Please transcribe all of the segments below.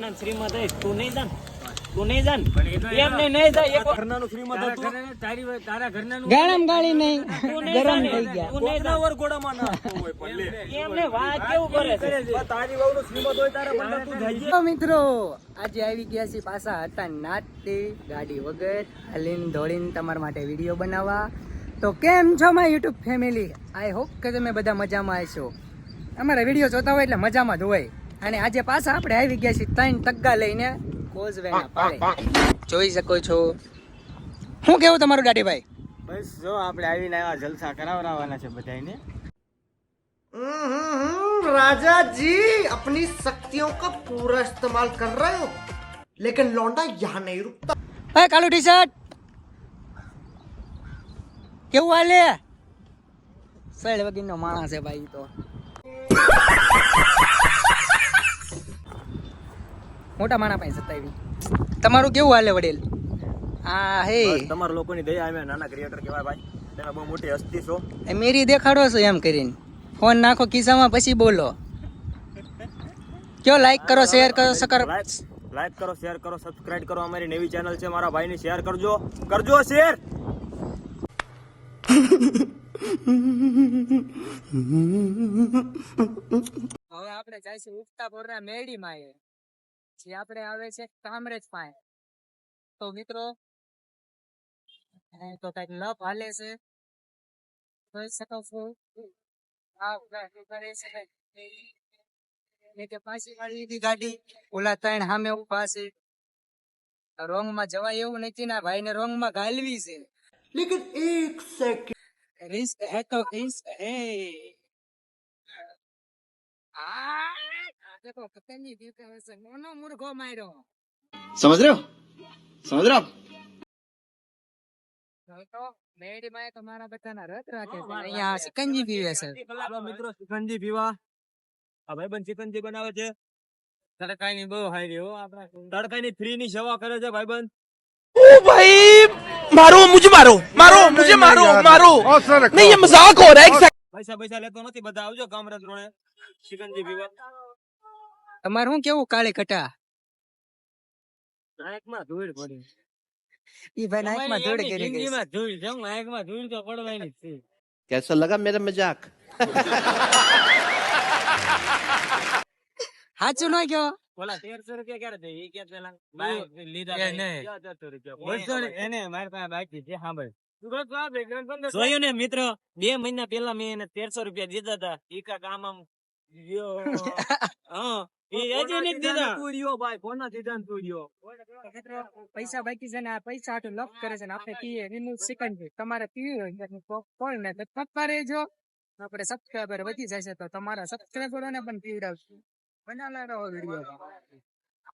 ઘરના શ્રીમદ તું નહીં જાન તું નહીં જાન એમને નહીં જાય એક ઘરનાનું શ્રીમદ હતું તારા ઘરનાનું ગાળામ ગાળી નહીં ગરમ થઈ ગયા તું નહીં જાન ગોડામાં નાખતો હોય પણ એમને વાત કેવું કરે છે તારી વહુનું શ્રીમદ હોય તારા બંને તું જઈએ તો મિત્રો આજે આવી ગયા છે પાછા હતા નાચતી ગાડી વગર હાલીન દોડીને તમારા માટે વિડીયો બનાવવા. તો કેમ છો my YouTube family? I hope કે તમે બધા મજામાં હશો. અમારા વિડીયો જોતા હોય એટલે મજામાં જ હોય. અને આજે પાછા આપણે આવી ગયા છીએ 3 ટગ્ગા લઈને કોઝવેના પાળે. જોઈ શકો છો. શું કેવું તમારું દાઢીભાઈ? બસ જો આપણે આવીને આવા જલસા કરાવવાના છે બધાને. राजा जी अपनी शक्तियों का पूरा इस्तेमाल कर रहे हो लेकिन लौंडा यहाँ नहीं रुकता. હે કાલુ ટી શર્ટ કેવું હાલે? સળ વગીનો માણસ છે ભાઈ. તો મોટા માણા પાસે સતાવી. તમારું કેવું હાલે વડેલ? હા હે તમારા લોકોની દયા અમે નાના ક્રિએટર કહેવાય ભાઈ. તમે બહુ મોટી હસ્તી છો. એ મેરી દેખાડો છો એમ કરીને. ફોન નાખો ખિસ્સામાં પછી બોલો. કયો લાઈક કરો, શેર કરો, લાઈક કરો, શેર કરો, સબસ્ક્રાઇબ કરો. અમારી નવી ચેનલ છે, મારા ભાઈની શેર કરજો શેર. હવે આપણે જઈશું ઉફતાપુરના મેડીમાં. જે આપણે આવે છે કામરેજ પાસે. તો મિત્રો તો કઈક લપ હાલે છે, જોઈ શકો છો. પાછી વાળી ગાડી ઓલા 3 સામે ઉભા છે. રોંગ માં જવાય એવું નથી ના ભાઈ ને રોંગ માં ગાલવી છે. लेकिन एक सेकंड રિસ્ક હે તો રિસ્ક હે. देखो पतंगी दिल का वैसे नो मुर्गो मारो. समझ रहे हो तो मेरी माए तुम्हारा बच्चा रत राखे છે. અહીંયા સિકંજી પીવે છે. હાલો મિત્રો સિકંજી પીવા. આ ભાઈબંધ સિકંજી બનાવે છે. તડકાની બહુ હારી હો. આપણા તડકાની ફ્રી ની સેવા કરે છે ભાઈબંધ. ओ भाई मारो नहीं ये मजाक हो रहा है. પૈસા લેતો નથી. બધા આવજો કામરાજ રોડે સિકંજી પીવા. તમારે શું કેવું કાળી કટા? નાયકમાં ધૂળ પડી. ઈ ભાઈ નાયકમાં ધૂળ કરી ગઈ. જિંદગીમાં ધૂળ છે. નાયકમાં ધૂળ તો પડવાની જ છે. कैसा लगा मेरा मजाक? સાચું ન કયો? ઓલા 1300 રૂપિયા ક્યારે દે? ઈ કે પેલા લીધા નહીં 200 એને મારી પાસે બાકી છે. સાંભળ જોયું ને મિત્ર, 2 મહિના પહેલા મેં એને 1300 રૂપિયા દીધા હતા. ઈ કા કામ આમ હા ઈ હજી નથી દીધા. તુરિયો ભાઈ કોના દીધા ને તુરિયો? પૈસા બાકી છે ને આ પૈસા આટલું લપ કરે છે ને આપણે પીએ એનું સિકંજી. તમારે પીવું હોય કોણ ને પપ્પા રહેજો. આપણે સબસ્ક્રાઈબર વધી જશે તો તમારા સબસ્ક્રાઈબરોને પણ પીવડાવશું. બનાવલા રહો વિડીયો.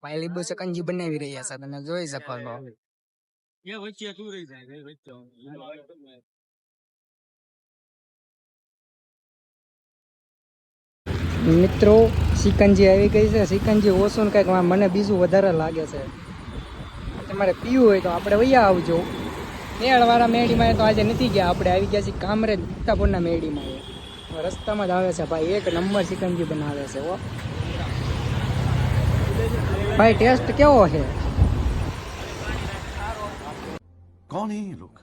ભાઈ લીંબુ સિકંજી બનાવી રહ્યા છે, તમે જોઈ શકો છો. એ વચ્ચે તું રહી જાય વચ્ચે. મિત્રો સિકંજી આવી ગઈ છે. સિકંજી ઓછું ને કંઈક મને બીજું વધારે લાગે છે. તમારે પીવું હોય તો આપણે વૈયા આવજો. મેળવાળા મેડીમાં તો આજે નથી ગયા. આપણે આવી ગયા છીએ કામરેજ ઉફતાપુરના મેડીમાં. રસ્તામાં જ આવે છે ભાઈ. 1 નંબર સિકંજી બનાવે છે. ઓ ભાઈ ટેસ્ટ કેવો છે? कौन है ये लोग?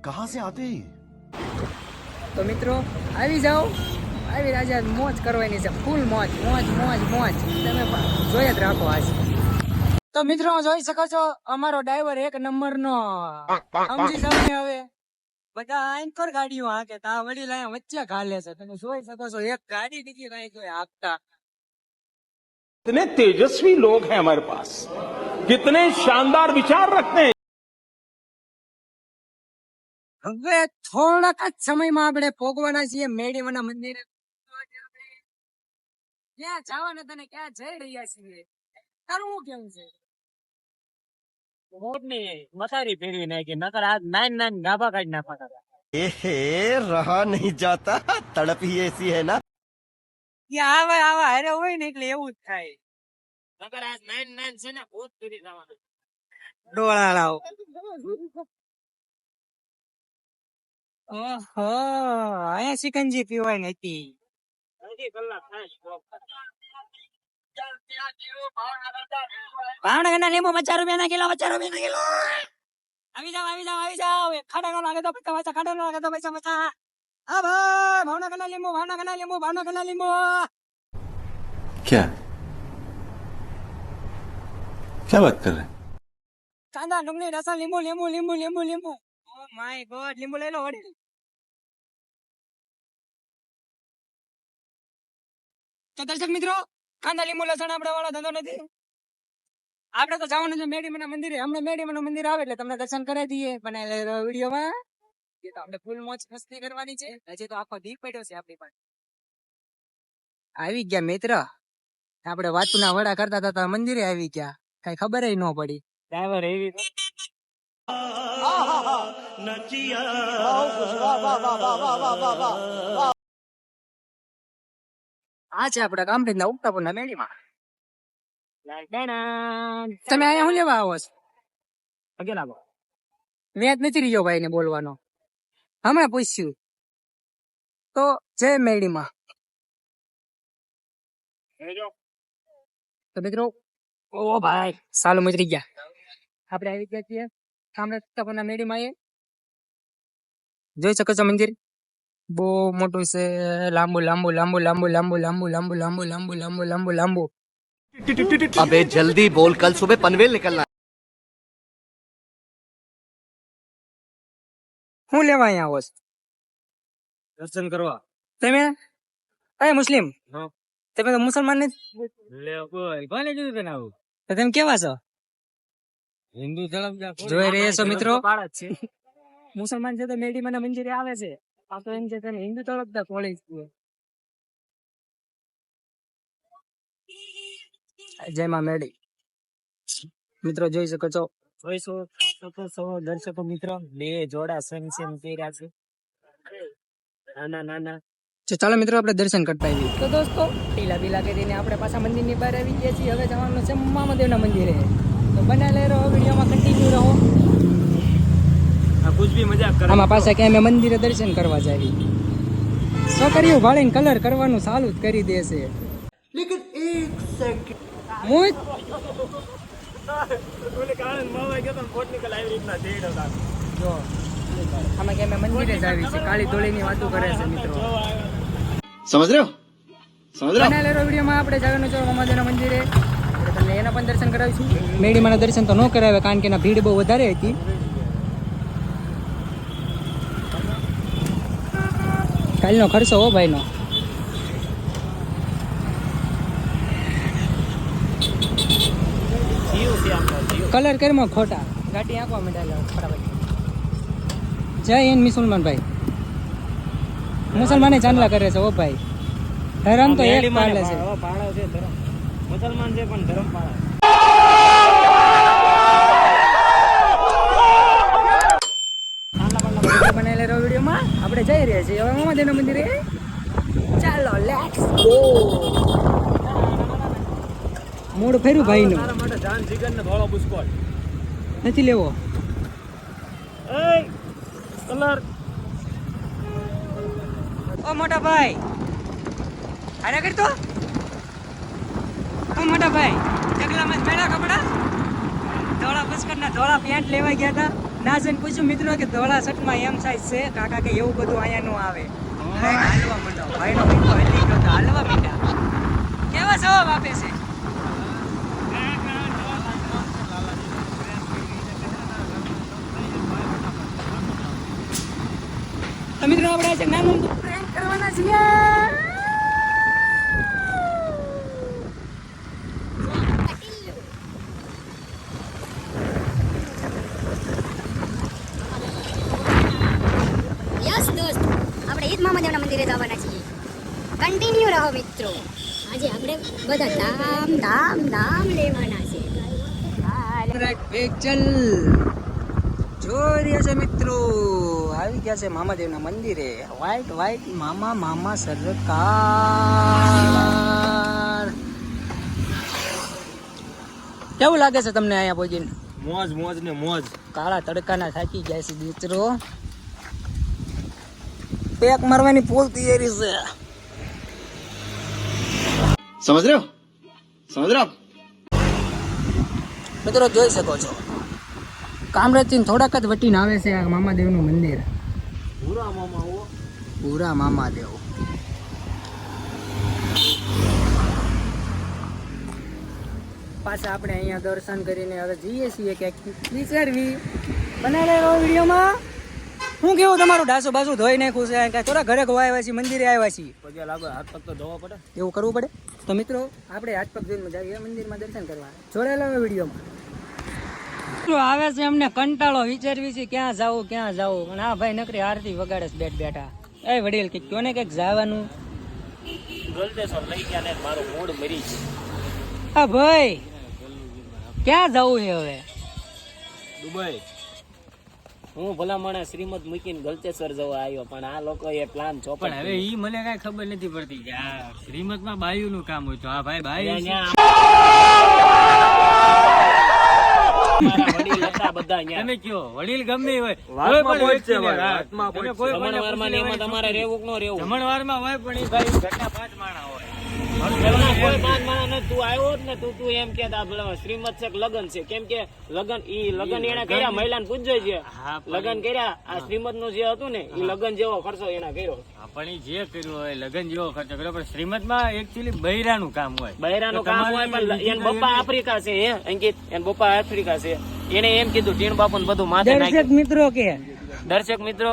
कहाँ से आते हैं? તો મિત્રો આવી જાઓ. આવી આજે મોજ કરવાની છે. ફૂલ મોજ મોજ મોજ મોજ. તમે જોઈ જ રાખો આજ. તો મિત્રો જોઈ શકો છો અમારો ડ્રાઈવર 1 નંબરનો. સમજી જાવ ને હવે. બધા એન્કર ગાડીઓ હાકે તા વડીલ અહીંયા વચ્ચે ઘાલે છે. તમે જોઈ શકો છો એક ગાડી ડીકી કઈ કોઈ હાકતા. कितने तेजस्वी लोग हैं हमारे पास, कितने शानदार विचार रखते हैं. હવે થોડાક જ સમયમાં આપણે ભોગવાના છીએ મેડીમાના મંદિરે. ક્યાં જવાના તને ક્યાં જઈ રહ્યા છીએ? તારું શું કેવું છે? મોટની મથારી ફેરવી નાખી. નકર આ નાન ગાભા કાઢી નાખવા. रहा नहीं जाता, तड़प ही ऐसी है ना. આવા હારે હોય ને એટલે એવું જ થાય. નકર આ નાન છે ને ભૂત ફેરી જવાના. ડોળા લાવ. ઓહો અહીંયા સિકંજી પીવાની હતી. હજી કલાક થાય. ભાવનગરના લીંબુ 50 રૂપિયાના કિલો, 50 રૂપિયાના કિલો. આવી જાવ, આવી જાવ, આવી જાવ. ખાડા નો લાગે તો પૈસા પાછા, ખાડા નો લાગે તો પૈસા પાછા. હા ભાઈ, ભાવનગરના લીંબુ, ભાવનગરના લીંબુ, ભાવનગરના લીંબુ. क्या क्या बात कर रहे हैं? કાંદા, ડુંગળી, લસણ, લીંબુ, લીંબુ, લીંબુ, લીંબુ, લીંબુ. ઓ માય ગોડ, લીંબુ લઈ લો વડીલ. તો દર્શક મિત્રો, કાંદા, લીંબુ, લસણ આપણે વાળો ધંધો નથી. આપણે તો જવાનું છે મેડીમાના મંદિરે. હમણાં મેડીમાનું મંદિર આવે એટલે તમને દર્શન કરાવી દઈએ. પણ વિડીયોમાં એ તો આપણે ફૂલ મોજ મસ્તી કરવાની છે. હજી તો આખો દીપ પડ્યો છે આપણી પાસે. આવી ગયા મિત્ર, આપણે વાતુના વડા કરતા હતા મંદિરે આવી ગયા, કઈ ખબર ન પડી. ડ્રાઈવર એવી આ છે આપડા ગામડેના ઉગતાપુરના મેળીમાં. તમે અહીંયા શું લેવા આવો છો? વ્યાજ નથી રહ્યો ભાઈ ને બોલવાનો. હમણાં પૂછ્યું તો જય મેળીમાં. તો મિત્રો, ઓ ભાઈ સાલું મજરી ગયા. આપણે આવી ગયા છીએ ગામડેના મેળીમાં. એ જોઈ શકો છો મંદિર બહુ મોટું છે. લાંબુ લાંબુ લાંબુ લાંબુ લાંબુ લાંબુ લાંબુ લાંબુ લાંબુ લાંબુ લાંબુ લાંબુ. अबे जल्दी बोल, कल सुबह पनवेल निकलना. હું લેવા અહીંયા આવો છો? દર્શન કરવા. તમે એ મુસ્લિમ? હા. તમે તો મુસલમાન નથી. કોને કીધું તને આવું? તો તમે કેવા છો? હિન્દુ ધર્મ જોઈ રહ્યા છો મિત્રો, મુસલમાન છે તો મેડીમાના મંદિરે આવે છે. આ તો એમ છે તમે હિન્દુ તરફ કોલેજ. જય માં મેડી. મિત્રો જોઈ શકો છો, દર્શકો મિત્રો, 2 જોડા સેમ પહેર્યા છે. નાના નાના. ચાલો મિત્રો આપણે દર્શન કરતા આવીએ. તો દોસ્તો ટીલા બીલા કરીને આપણે પાછા મંદિરની બહાર આવી ગયા છીએ. હવે જવાનું છે મામાદેવના મંદિરે. તો બનાવી રહો, વિડીયોમાં કન્ટિન્યુ રહો. કુછ ભી મજાક કરે. આમાં પાછા કે અમે મંદિરે દર્શન કરવા જાવી. છોકરીઓ ભાળીને કલર કરવાનું ચાલુ જ કરી દેશે. लेकिन एक सेकंड હું જો આમાં કે અમે મંદિરે જ આવી છે. કાળી ધોળીની વાતો કરે છે મિત્રો. समझ रहे हो? समझ रहे हो? બનાવેલો વિડીયોમાં આપણે જવાનું છે મામાદેવના મંદિરે. આપણે તમને એના પણ દર્શન કરાવીશું. મેડીમાના દર્શન તો ન કરાવે કારણ કે એના ભીડ બહુ વધારે હતી. કાલનો ખર્ચો હો ભાઈનો. કલર કરીમાં ખોટા ગાડી આંકવા માંડ્યા ફટાફટ. જય હિન્દ મુસલમાન ભાઈ. મુસલમાને ચાંદલા કરે છે ઓ ભાઈ. ધર્મ તો એક પાળે છે. પાળે છે ધર્મ. મુસલમાન છે પણ ધર્મ પાળે. બનાવેલા વિડીયોમાં આપણે જઈ રહ્યા છીએ હવે મામાદેવના મંદિરે. ચાલો લેટ્સ ગો. મોડ ફેર્યું ભાઈ નું. તારા માટે જાન જીગર ને ધોળો બુસ્કોટ નથી લેવો. એ કલર. ઓ મોટા ભાઈ આને કરતો. ઓ મોટા ભાઈ જગલામાં મેળા કપડા ધોળા બુસ્કોટના ધોળા પેન્ટ લેવા ગયા હતા. નાજન પૂછ્યું મિત્રો કે ધોળા શર્ટમાં એમ સાઈઝ છે. કાકા કે એવું બધું અહીંયા નું આવે. હાલવા માંડો ભાઈનો મિત્રો હલી ગયો તો હાલવા માંડ્યા. કેવા જવાબ આપે છે. તો મિત્રો આપણે આજે નાનું પ્રેન્ક કરવાના છીએ. યસ દોસ્ત, આપણે ઈદ મામાદેવના મંદિરે જવાના છીએ. કન્ટિન્યુ રહો મિત્રો. આજે આપણે બધા ધામ ધામ ધામ લેવાના છે. ચલ જોઈ રહ્યા છે મિત્રો, આવી ગયા છે મામાદેવના મંદિરે. વ્હાઈટ વ્હાઈટ મામા સરકાર. કેવું લાગે છે તમને અહીંયા પહોંચીને? મોજ મોજ ને મોજ. કાળા તડકાના થાકી ગયા છે મિત્રો. પેક મારવાની ફૂલ તૈયારી છે. समझ रहे हो? समझ रहे हो आप? મિત્રો જોઈ શકો છો કામરેજથી થોડાક જ વટીને આવે છે આ મામાદેવનું મંદિર. પૂરા મામાદેવ. પાછા આપણે અહીંયા દર્શન કરીને હવે જઈએ છીએ ક્યાંક વિચારવી બનાવેલો વિડીયોમાં. શું કેવું તમારું ડાસુ બાસુ ધોઈ નાખ્યું છે કાંઈ થોડા ઘરે ગોવા આવ્યા છીએ મંદિરે આવ્યા છીએ હાથ પગ તો ધોવા પડે. એવું કરવું પડે. તો મિત્રો આપણે હાથ પગ ધોઈને જઈએ મંદિરમાં દર્શન કરવા. જોડાયેલા હોય વિડીયોમાં. મિત્રો આવે છે અમને કંટાળો વિચારવી છે ક્યાં જાવું પણ હા ભાઈ નકરી આરતી વગાડે છે બેઠા. એ વડીલ કે કયો ને કંઈક જવાનું. ગલતેશ્વર લઈ ગયા ને મારું મૂડ મરી છે. હા ભાઈ ક્યાં જવું છે હવે? દુબઈ. હું ભલા માણસ શ્રીમદ મૂકીને ગલતેશ્વર જવા આવ્યો પણ આ લોકો એ પ્લાન ચોપડ. હવે ઈ મને કઈ ખબર નથી પડતી કે આ શ્રીમત માં બાયુ નું કામ હોય તો આ ભાઈ બાયુ વડીલ હતા બધા અહીંયા. તમે કયો વડીલ ગમે હોય જમણવારમાં ને એમાં તમારે રહેવું કે ન રહેવું? જમણવારમાં હોય પણ ઈ ભાઈ ઘરના 5 માણસ હોય. કોઈ 5 માણસ નથી. તું આવ્યો જ ને તું એમ કે શ્રીમદ છે કે લગન છે કેમ કે લગન એને કર્યા મહિલાને પૂછજો છે. લગન કર્યા આ શ્રીમદ નું જે હતું ને એ લગન જેવો ખર્ચો એને કર્યો. પણ ઈ જે કર્યું હોય લગન જેવો ખર્ચો કર્યો પણ શ્રીમદ માં એકચ્યુઅલી બૈરાનું કામ હોય. બૈરાનું કામ હોય પણ એન પપ્પા આફ્રિકા છે હે અંકિત. એન પપ્પા આફ્રિકા છે. એને એમ કીધું ટીણ બાપુ ને બધું માથે દર્શક મિત્રો કે દર્શક મિત્રો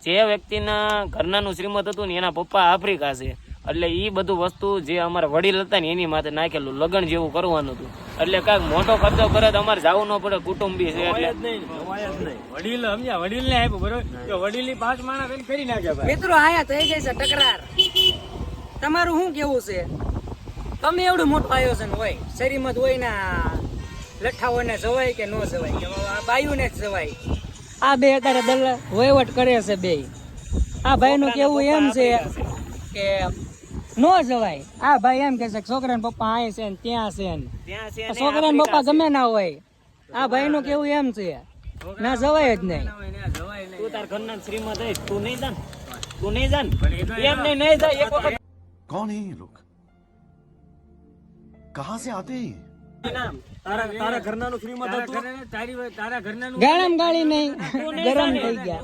જે વ્યક્તિના ઘરનાનું શ્રીમદ હતું ને એના પપ્પા આફ્રિકા છે એટલે ઈ બધું વસ્તુ જે અમારા વડીલ હતા ને એની માથે નાખેલું લગન જેવું કરવાનું હતું. એટલે કાંઈક મોટો ખર્ચો કરે તો અમારે જવું ન પડે કુટુંબી છે એટલે વડીલ સમજ્યા વડીલ ને આપ્યું બરોબર કે વડીલ 5 માણસ કરી નાખ્યા ભાઈ. મિત્રો આયા થઈ ગઈ છે તકરાર. તમારું શું કેવું છે? તમે એવડું મોટું આયોજન હોય શ્રીમદ હોય ને લઠ્ઠાઓને જવાય કે ન જવાય કે બાયુને જ જવાય? આ બે અત્યારે વહીવટ કરે છે બે. આ ભાઈનું કેવું એમ છે કે ન જવાય. આ ભાઈ એમ કે છે છોકરાના પપ્પા અહીં છે ને ત્યાં છે ને છોકરાના પપ્પા ગમે ના હોય. આ ભાઈનું કેવું એમ છે ના જવાય જ નહીં. તું તાર ઘરના શ્રીમદ હોય તું નહીં જાન એમ નહીં જાય. એક વખત कौन है ये लोग? कहाँ से आते हैं? તારા ઘરનાનું શ્રીમદ હતું તારા ઘરનાનું ગાળામ ગાળી નહીં ગરમ થઈ ગયા.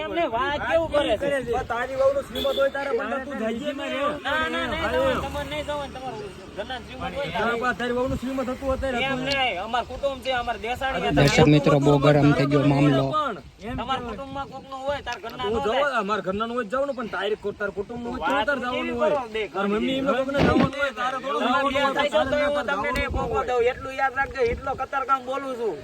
એમને વાત કેવું કરે છે? તારી વહુનું શ્રીમદ હોય તારે બંને તું જાગીમાં રહ્યો. ના તમારે નહીં જવાનું. તમારું ઘરના શ્રીમદ હોય તારી વહુનું શ્રીમદ હતું અત્યારે એમ નહીં. અમાર કુટુંબ છે અમાર દેસાડી દર્શક મિત્રો બહુ ગરમ થઈ ગયો મામલો. તમારા કુટુંબમાં કોકનું હોય તાર ઘરના હું જવા અમારા ઘરનાનું હોય જવાનું પણ તાર કુટુંબનું હોય તો તાર જવાનું હોય. તાર મમ્મી એમને કોકને જવાનું હોય તારે થોડું જવાનું હોય. તમને નહીં પોકો દઉં એટલું યાદ રાખજો. એટલો કતારગામ બોલું છું.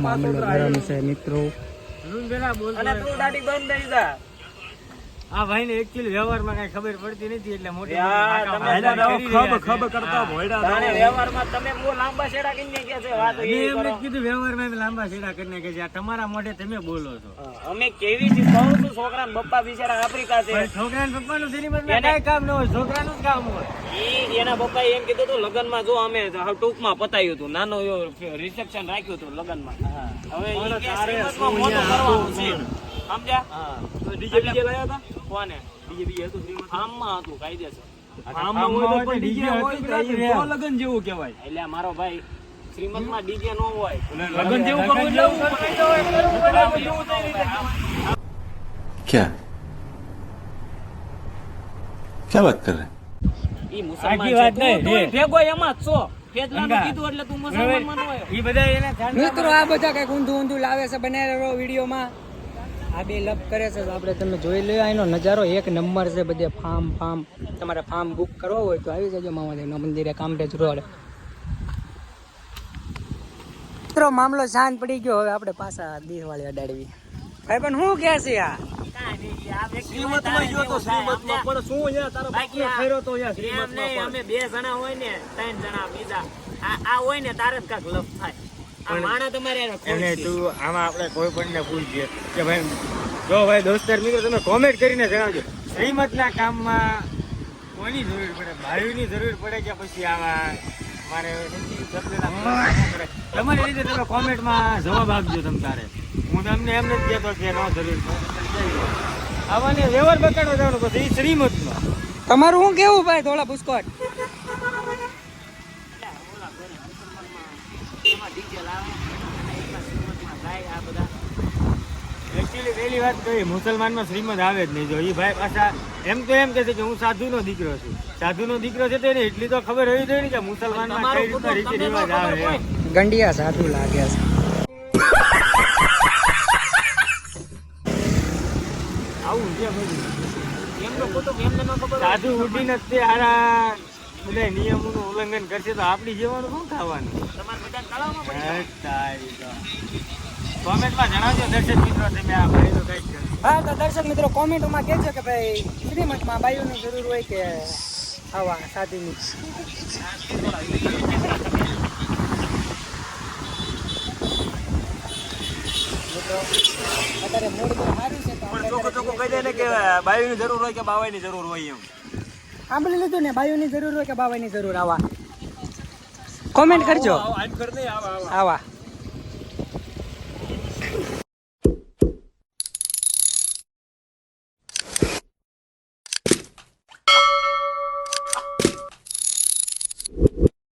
મામલો ગરમ છે મિત્રો. અને તું દાઢી બંધ થઈ જા. આ ભાઈ ને એકચ્યુઅલી વ્યવહારમાં કઈ ખબર પડતી નથી એટલે મોટી વ્યવહારમાં તમે બહુ લાંબા છેડા કરીને ગયા છે વાત એ કરો. કીધું વ્યવહારમાં લાંબા છેડા કરીને કે છે તમારા મોઢે તમે બોલો છો. અમે કેવી છે કહું છું છોકરાના પપ્પા બિચારા આફ્રિકા છે. છોકરાના પપ્પાનું શ્રીમદમાં કઈ કામ ન હોય છોકરાનું જ કામ હોય. એના પપ્પાએ એમ કીધું હતું લગ્નમાં જો અમે ટૂંકમાં પતાવ્યું હતું નાનું રિસેપ્શન રાખ્યું હતું લગ્નમાં. હવે શ્રીમદમાં મોટું કરવાનું છે સમજ્યા? ડીજે બીજે લાયા હતા કોને? ડીજે બીજે હતું શ્રીમદ આમમાં હતું કાયદેસર. આમમાં હોય તો ડીજે હોય તો લગન જેવું કહેવાય. એટલે મારો ભાઈ શ્રીમદમાં ડીજે નો હોય લગન જેવું કરવું क्या क्या बात कर रहे हैं? ઈ મુસલમાન આખી વાત છે. નહીં, તું રે. ભેગો એમાં જ છો. ફેજલાનું કીધું એટલે તું મુસલમાનમાં ન હોય. એ બધા એને મિત્રો આ બધા કઈક ઊંધું લાવે છે બનાવેલો વિડીયોમાં. આ બે લપ કરે છે તો આપણે તમે જોઈ લો. એનો નજારો એક નંબર છે. બધે ફાર્મ તમારે ફાર્મ બુક કરવો હોય તો આવી જજો મામાદેવના મંદિરે કામરેજ રોડ. મિત્રો મામલો શાંત પડી ગયો. હવે આપણે પાછા દિવાળી અડાડવી. ભાઈ પણ શું કે છે આ? શ્રીમતમાં ગયો તો શ્રીમતમાં પણ શું અહીંયા તારો બાકી ફેરો તો અહીંયા એમ શ્રીમતમાં નહીં, અમે 2 જણા હોય ને 3 જણા બીજા આ હોય ને તારે જ કાંઈક લપ થાય. આ માણા તમારે એને એને ખોલશે. તું આમાં આપણે કોઈ પણ ને પૂછીએ કે ભાઈ જો ભાઈ દોસ્તાર મિત્રો તમે કોમેન્ટ કરીને જણાવજો શ્રીમતના કામમાં કોની જરૂર પડે? ભાઈઓની જરૂર પડે કે પછી આવા મારે તમારી રીતે તમે કોમેન્ટમાં જવાબ આપજો તમ તારે. હું તમને એમને જ કહેતો કે ન જરૂર આવવાની વ્યવહાર બતાડો જવાનું પછી એ શ્રીમતનો. તમારું શું કેવું ભાઈ થોડા પુષ્કોટ? એકચ્યુઅલી પહેલી વાત કહી, મુસલમાનમાં શ્રીમદ આવે જ નહીં. જો એ ભાઈ પાછા એમ તો એમ કહે છે કે હું સાધુનો દીકરો છું. સાધુનો દીકરો છે તો એને એટલી તો ખબર હોવી જોઈએ ને કે મુસલમાનમાં કઈ રીતના રીતિ રિવાજ આવે એમ. ગંડિયા સાધુ લાગે છે. આવું છે બધું. એમ તો ખોટું એમને ન ખબર. સાધુ ઉઠીને જ તે હારા બધા નિયમોનું ઉલ્લંઘન કરશે તો આપણી જેવાનું શું ખાવાનું? કોમેન્ટમાં જણાવજો દર્શક મિત્રો તમે આ ભાઈનો કઈ છે. હા તો દર્શક મિત્રો કોમેન્ટમાં કહેજો કે ભાઈ શ્રીમતમાં બાયુની જરૂર હોય કે આવા સાધુની. મિત્રો અત્યારે મૂડ બહુ સારું છે તો આપણે ચોખ્ખું કહી દે ને કે બાયુની જરૂર હોય કે બાવાઈની જરૂર હોય એમ. સાંભળી લીધું ને, બાયુની જરૂર હોય કે બાવાની જરૂર? આવા કોમેન્ટ કરજો. આવા આવા